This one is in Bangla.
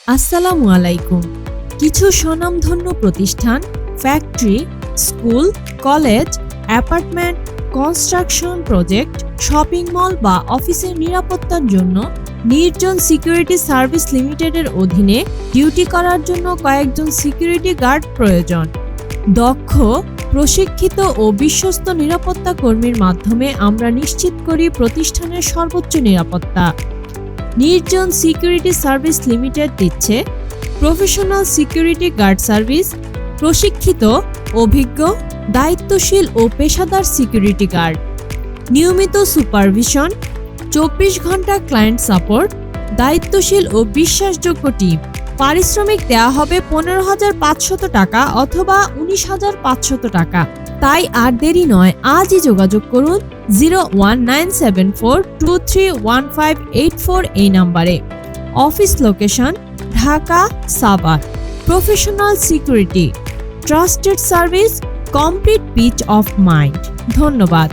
আসসালামু আলাইকুম। কিছু স্বনামধন্য প্রতিষ্ঠান, factory, school, college, apartment, construction project, shopping mall বা অফিসের নিরাপত্তার জন্য নির্জন সিকিউরিটি সার্ভিস লিমিটেডের অধীনে ডিউটি করার জন্য কয়েকজন সিকিউরিটি গার্ড প্রয়োজন। দক্ষ, প্রশিক্ষিত ও বিশ্বস্ত নিরাপত্তা কর্মীর মাধ্যমে আমরা নিশ্চিত করি প্রতিষ্ঠানের সর্বোচ্চ নিরাপত্তা। নির্জন সিকিউরিটি সার্ভিস লিমিটেড দিচ্ছে প্রফেশনাল সিকিউরিটি গার্ড সার্ভিস, প্রশিক্ষিত, অভিজ্ঞ, দায়িত্বশীল ও পেশাদার সিকিউরিটি গার্ড, নিয়মিত সুপারভিশন, 24 ঘন্টা ক্লায়েন্ট সাপোর্ট, দায়িত্বশীল ও বিশ্বাসযোগ্য টিম। পারিশ্রমিক দেওয়া হবে 15,500 টাকা অথবা 19,500 টাকা। তাই আর দেরি নয়, আজই যোগাযোগ করুন 01974231584 এই নাম্বারে। Office location Dhaka, Savar. Professional security, trusted service, complete peace of mind. ধন্যবাদ।